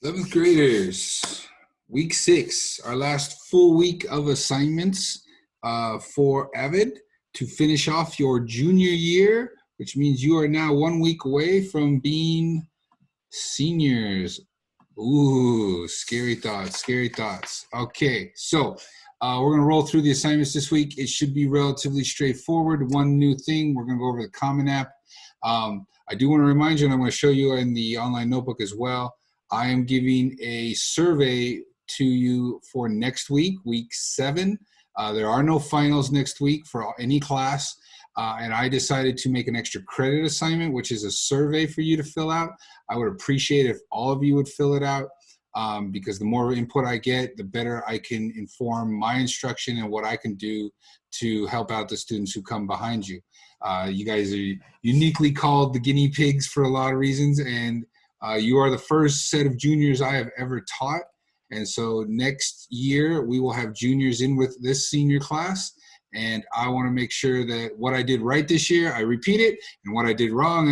11th graders, week 6, our last full week of assignments for AVID to finish off your junior year, which means you are now 1 week away from being seniors. Ooh, scary thoughts, scary thoughts. Okay, so we're going to roll through the assignments this week. It should be relatively straightforward. One new thing, we're going to go over the Common App. I do want to remind you, and I'm going to show you in the online notebook as well, I am giving a survey to you for next week, week 7. There are no finals next week for any class, and I decided to make an extra credit assignment, which is a survey for you to fill out. I would appreciate if all of you would fill it out, because the more input I get, the better I can inform my instruction and what I can do to help out the students who come behind you. You guys are uniquely called the guinea pigs for a lot of reasons, and you are the first set of juniors I have ever taught. And so next year, we will have juniors in with this senior class. And I want to make sure that what I did right this year, I repeat it. And what I did wrong,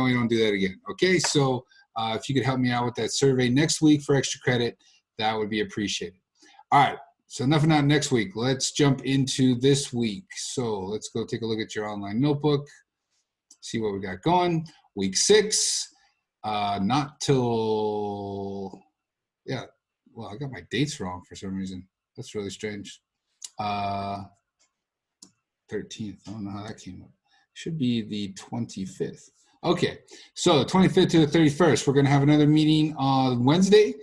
we don't do that again. Okay, so if you could help me out with that survey next week for extra credit, that would be appreciated. All right, so enough of that next week. Let's jump into this week. So let's go take a look at your online notebook, see what we got going. Week 6. Not till, yeah, well, I got my dates wrong for some reason. That's really strange. 13th, I don't know how that came up. Should be the 25th. Okay, so 25th to the 31st, we're going to have another meeting on Wednesday.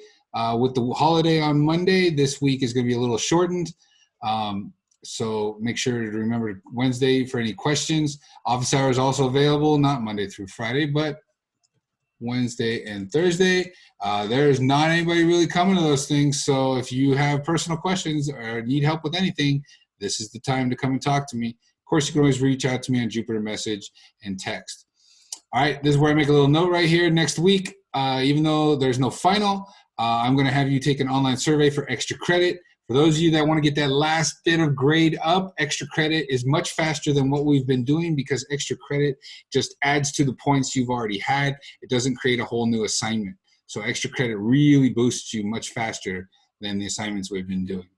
With the holiday on Monday, this week is going to be a little shortened. So make sure to remember Wednesday for any questions. Office hours also available, not Monday through Friday, but Wednesday and Thursday. There's not anybody really coming to those things, so if you have personal questions or need help with anything, this is the time to come and talk to me. Of course, you can always reach out to me on Jupiter Message and text. All right, this is where I make a little note right here. Next week, even though there's no final, I'm going to have you take an online survey for extra credit. For those of you that want to get that last bit of grade up, extra credit is much faster than what we've been doing because extra credit just adds to the points you've already had. It doesn't create a whole new assignment. So extra credit really boosts you much faster than the assignments we've been doing.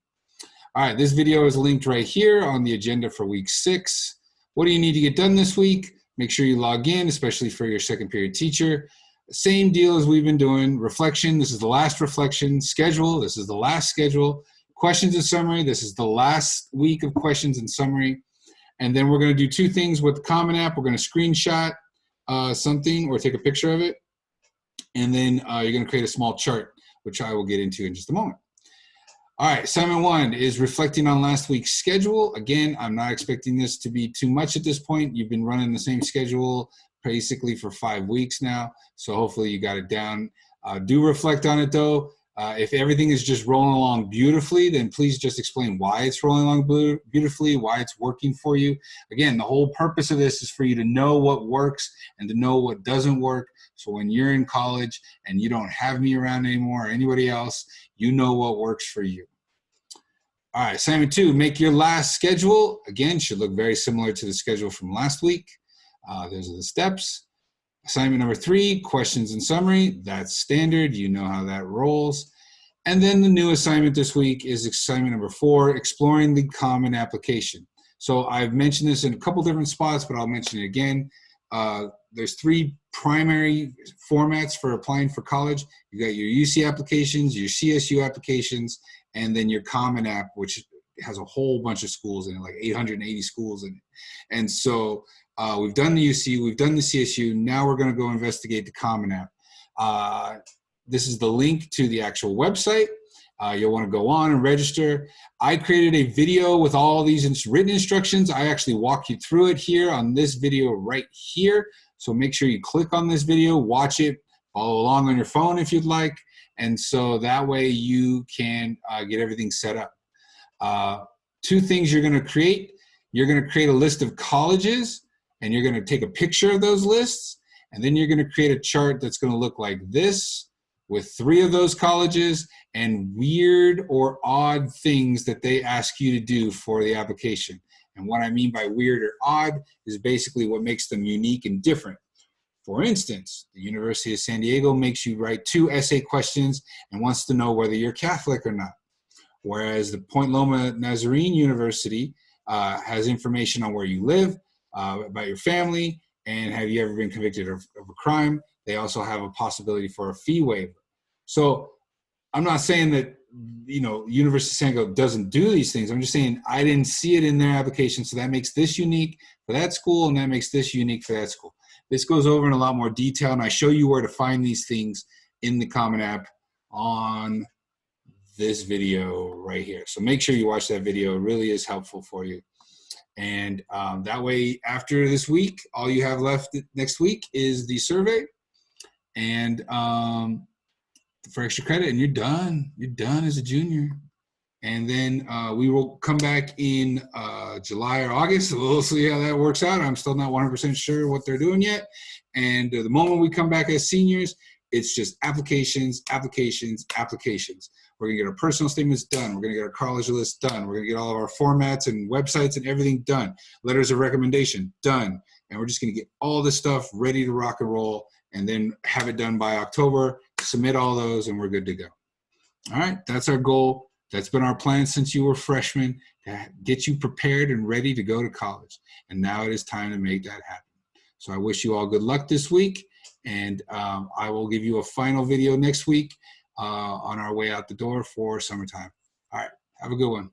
All right, this video is linked right here on the agenda for week 6. What do you need to get done this week? Make sure you log in, especially for your second period teacher. Same deal as we've been doing. Reflection, this is the last reflection. Schedule, this is the last schedule. Questions and summary, this is the last week of questions and summary. And then we're going to do 2 things with the Common App. We're going to screenshot something or take a picture of it. And then you're going to create a small chart, which I will get into in just a moment. All right, assignment 1 is reflecting on last week's schedule. Again, I'm not expecting this to be too much at this point. You've been running the same schedule basically for 5 weeks now. So hopefully you got it down. Do reflect on it though. If everything is just rolling along beautifully, then please just explain why it's rolling along beautifully, why it's working for you. Again, the whole purpose of this is for you to know what works and to know what doesn't work. So when you're in college and you don't have me around anymore or anybody else, you know what works for you. All right, assignment 2, make your last schedule. Again, should look very similar to the schedule from last week. Those are the steps. Assignment number 3, questions and summary. That's standard. You know how that rolls. And then the new assignment this week is assignment number 4, exploring the common application. So I've mentioned this in a couple different spots, but I'll mention it again. There's 3 primary formats for applying for college. You got your UC applications, your CSU applications, and then your Common App, which has a whole bunch of schools in it, like 880 schools in it. And so we've done the UC, we've done the CSU, now we're going to go investigate the Common App. This is the link to the actual website. You'll want to go on and register. I created a video with all these written instructions. I actually walk you through it here on this video right here. So make sure you click on this video, watch it, follow along on your phone if you'd like. And so that way you can get everything set up. 2 things you're going to create. You're going to create a list of colleges, and you're going to take a picture of those lists, and then you're going to create a chart that's going to look like this with 3 of those colleges and weird or odd things that they ask you to do for the application. And what I mean by weird or odd is basically what makes them unique and different. For instance, the University of San Diego makes you write 2 essay questions and wants to know whether you're Catholic or not. Whereas the Point Loma Nazarene University has information on where you live, about your family, and have you ever been convicted of a crime. They also have a possibility for a fee waiver. So I'm not saying that, you know, University of San Diego doesn't do these things. I'm just saying I didn't see it in their application, so that makes this unique for that school, and that makes this unique for that school. This goes over in a lot more detail, and I show you where to find these things in the Common App on this video right here. So make sure you watch that video. It really is helpful for you. And that way, after this week, all you have left next week is the survey and for extra credit, and you're done. You're done as a junior. And then we will come back in July or August. So we'll see how that works out. I'm still not 100% sure what they're doing yet. And the moment we come back as seniors, it's just applications, applications, applications. We're going to get our personal statements done. We're going to get our college list done. We're going to get all of our formats and websites and everything done. Letters of recommendation done. And we're just going to get all this stuff ready to rock and roll, and then have it done by October, submit all those, and we're good to go. All right, that's our goal. That's been our plan since you were freshmen, to get you prepared and ready to go to college. And now it is time to make that happen. So I wish you all good luck this week. And I will give you a final video next week on our way out the door for summertime. All right, have a good one.